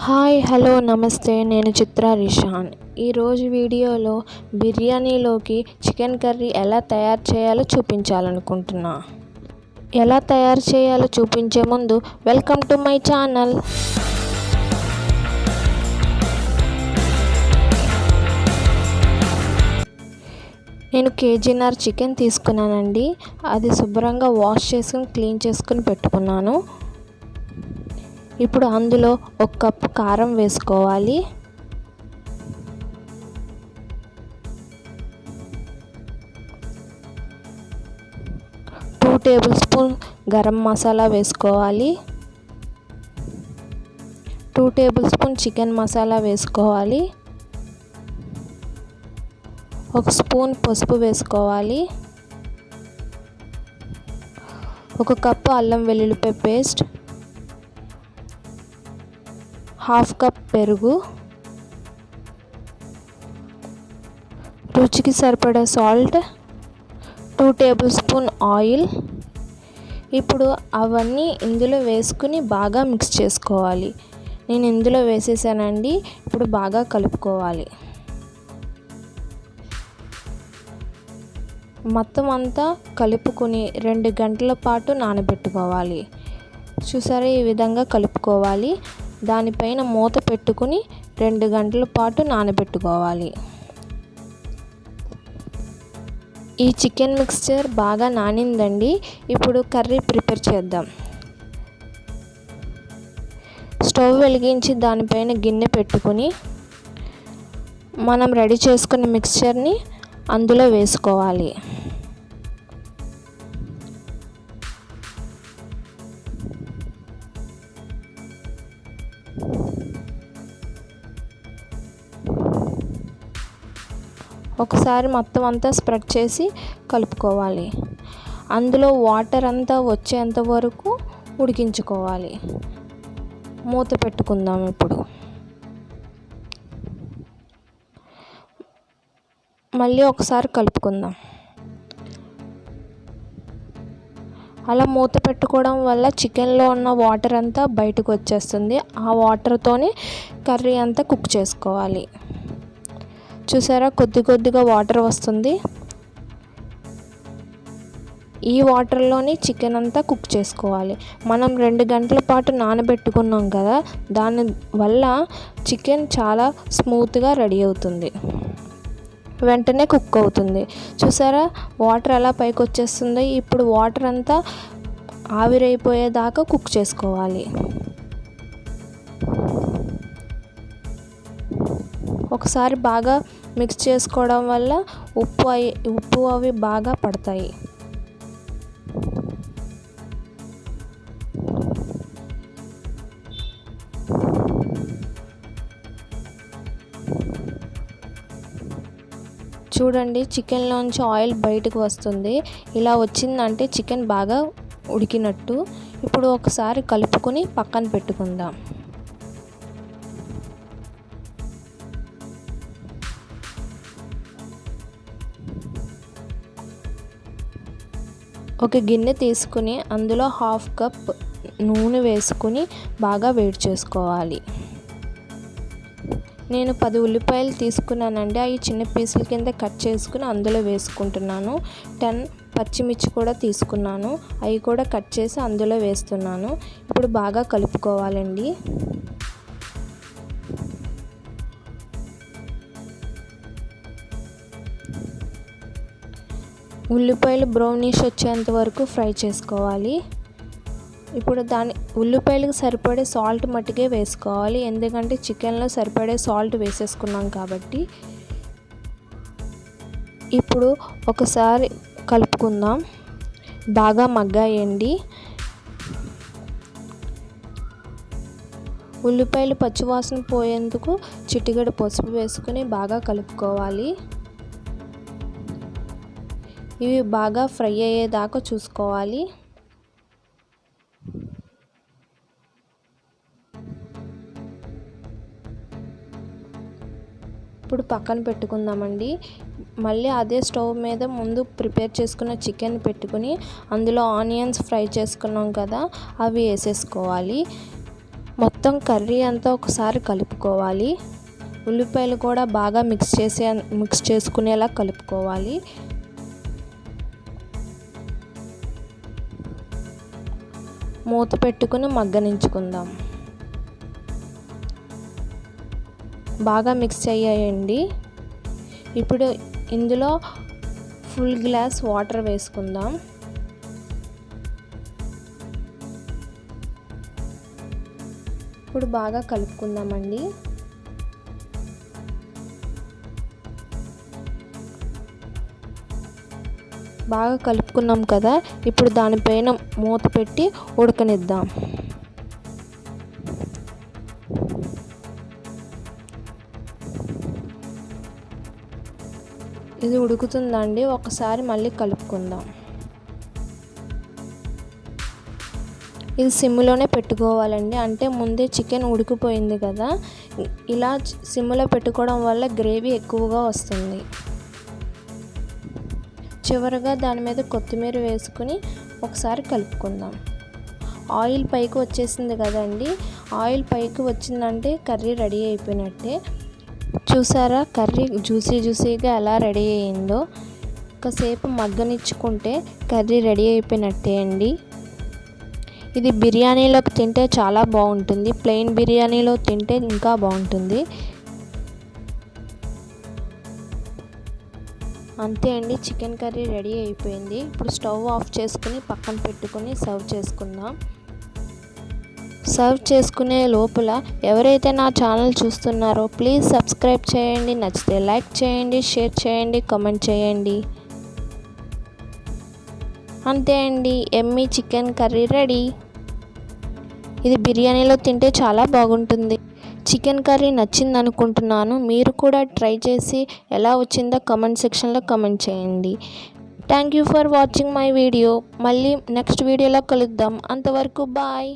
Hi hello నమస్తే, నేను చిత్ర రిషాన్. ఈరోజు వీడియోలో బిర్యానీలోకి చికెన్ కర్రీ ఎలా తయారు చేయాలో చూపించాలనుకుంటున్నా. ఎలా తయారు చేయాలో చూపించే ముందు వెల్కమ్ టు మై ఛానల్. నేను కేజీన్నర చికెన్ తీసుకున్నానండి. అది శుభ్రంగా వాష్ చేసుకుని క్లీన్ చేసుకుని పెట్టుకున్నాను. ఇప్పుడు అందులో 1 కప్పు కారం వేసుకోవాలి. Two table spoon garam masala వేసుకోవాలి. 2 టేబుల్ స్పూన్ చికెన్ మసాలా వేసుకోవాలి. 1 స్పూన్ పసుపు వేసుకోవాలి. 1 కప్పు అల్లం వెల్లుల్లిపాయ పేస్ట్, 1/2 కప్ పెరుగు, రుచికి సరిపడా సాల్ట్, 2 టేబుల్ స్పూన్ ఆయిల్. ఇప్పుడు అవన్నీ ఇందులో వేసుకుని బాగా మిక్స్ చేసుకోవాలి. నేను ఇందులో వేసేసానండి. ఇప్పుడు బాగా కలుపుకోవాలి. మొత్తం అంతా కలుపుకొని 2 గంటల పాటు నానబెట్టుకోవాలి. చూసారా, ఈ విధంగా కలుపుకోవాలి. దానిపైన మూత పెట్టుకుని 2 గంటల పాటు నానబెట్టుకోవాలి. ఈ చికెన్ మిక్స్చర్ బాగా నానిందండి. ఇప్పుడు కర్రీ ప్రిపేర్ చేద్దాం. స్టవ్ వెలిగించి దానిపైన గిన్నె పెట్టుకుని మనం రెడీ చేసుకున్న మిక్స్చర్ని అందులో వేసుకోవాలి. ఒకసారి మొత్తం అంతా స్ప్రెడ్ చేసి కలుపుకోవాలి. అందులో వాటర్ అంతా వచ్చేంత వరకు ఉడికించుకోవాలి. మూత పెట్టుకుందాం. ఇప్పుడు మళ్ళీ ఒకసారి కలుపుకుందాం. అలా మూత పెట్టుకోవడం వల్ల చికెన్లో ఉన్న వాటర్ అంతా బయటకు వచ్చేస్తుంది. ఆ వాటర్తోనే కర్రీ అంతా కుక్ చేసుకోవాలి. చూసారా, కొద్దిగా వాటర్ వస్తుంది. ఈ వాటర్లోని చికెన్ అంతా కుక్ చేసుకోవాలి. మనం 2 గంటల పాటు నానబెట్టుకున్నాం కదా, దాని వల్ల చికెన్ చాలా స్మూత్గా రెడీ అవుతుంది. వెంటనే కుక్ అవుతుంది. చూసారా, వాటర్ ఎలా పైకి వచ్చేస్తుందో. ఇప్పుడు వాటర్ అంతా ఆవిరైపోయేదాకా కుక్ చేసుకోవాలి. ఒకసారి బాగా మిక్స్ చేసుకోవడం వల్ల ఉప్పు అవి బాగా పడతాయి. చూడండి, చికెన్లోంచి ఆయిల్ బయటకు వస్తుంది. ఇలా వచ్చిందంటే చికెన్ బాగా ఉడికినట్టు. ఇప్పుడు ఒకసారి కలుపుకొని పక్కన పెట్టుకుందాం. ఒక గిన్నె తీసుకుని అందులో 1/2 కప్ నూనె వేసుకుని బాగా వేడి చేసుకోవాలి. నేను 10 ఉల్లిపాయలు తీసుకున్నానండి. అవి చిన్న పీసుల కింద కట్ చేసుకుని అందులో వేసుకుంటున్నాను. 10 పచ్చిమిర్చి కూడా తీసుకున్నాను. అవి కూడా కట్ చేసి అందులో వేస్తున్నాను. ఇప్పుడు బాగా కలుపుకోవాలండి. ఉల్లిపాయలు బ్రౌనిష్ వచ్చేంత వరకు ఫ్రై చేసుకోవాలి. ఇప్పుడు ఉల్లిపాయలకు సరిపడే సాల్ట్ మట్టుకే వేసుకోవాలి. ఎందుకంటే చికెన్లో సరిపడే సాల్ట్ వేసేసుకున్నాం కాబట్టి. ఇప్పుడు ఒకసారి కలుపుకుందాం. బాగా మగ్గాయండి. ఉల్లిపాయలు పచ్చివాసన పోయేందుకు చిటికెడు పసుపు వేసుకుని బాగా కలుపుకోవాలి. ఇవి బాగా ఫ్రై అయ్యేదాకా చూసుకోవాలి. ఇప్పుడు పక్కన పెట్టుకుందామండి. మళ్ళీ అదే స్టవ్ మీద ముందు ప్రిపేర్ చేసుకున్న చికెన్ పెట్టుకుని అందులో ఆనియన్స్ ఫ్రై చేసుకున్నాం కదా, అవి వేసేసుకోవాలి. మొత్తం కర్రీ అంతా ఒకసారి కలుపుకోవాలి. ఉల్లిపాయలు కూడా బాగా మిక్స్ చేసుకునేలా కలుపుకోవాలి. మూత పెట్టుకుని మగ్గనించుకుందాం. బాగా మిక్స్ చేయండి. ఇప్పుడు ఇందులో ఫుల్ గ్లాస్ వాటర్ వేసుకుందాం. ఇప్పుడు బాగా కలుపుకుందామండి. బాగా కలుపుకున్నాం కదా, ఇప్పుడు దానిపైన మూత పెట్టి ఉడకనిద్దాం. ఇది ఉడుకుతుందండి, ఒకసారి మళ్ళీ కలుపుకుందాం. ఇది సిమ్లోనే పెట్టుకోవాలండి, అంటే ముందే చికెన్ ఉడికిపోయింది కదా, ఇలా సిమ్లో పెట్టుకోవడం వల్ల గ్రేవీ ఎక్కువగా వస్తుంది. చివరగా దాని మీద కొత్తిమీర వేసుకుని ఒకసారి కలుపుకుందాం. ఆయిల్ పైకి వచ్చేసింది కదండి, ఆయిల్ పైకి వచ్చిందంటే కర్రీ రెడీ అయిపోయినట్టే. చూసారా కర్రీ జ్యూసీగా ఎలా రెడీ అయిందో. కాసేపు మగ్గనిచ్చుకుంటే కర్రీ రెడీ అయిపోయినట్టే అండి. ఇది బిర్యానీలోకి తింటే చాలా బాగుంటుంది, ప్లెయిన్ బిర్యానీలో తింటే ఇంకా బాగుంటుంది. అంతే అండి, చికెన్ కర్రీ రెడీ అయిపోయింది. ఇప్పుడు స్టవ్ ఆఫ్ చేసుకుని పక్కన పెట్టుకుని సర్వ్ చేసుకుందాం. సర్వ్ చేసుకునే లోపల ఎవరైతే నా ఛానల్ చూస్తున్నారో ప్లీజ్ సబ్స్క్రైబ్ చేయండి, నచ్చితే లైక్ చేయండి, షేర్ చేయండి, కామెంట్ చేయండి. అంతే అండి, యమ్మీ చికెన్ కర్రీ రెడీ. ఇది బిర్యానీలో తింటే చాలా బాగుంటుంది. చికెన్ కర్రీ నచ్చింది అనుకుంటున్నాను. మీరు కూడా ట్రై చేసి ఎలా వచ్చిందో కామెంట్ సెక్షన్లో కామెంట్ చేయండి. Thank you for watching my video. మళ్ళీ నెక్స్ట్ వీడియోలో కలుద్దాం. అంతవరకు బాయ్.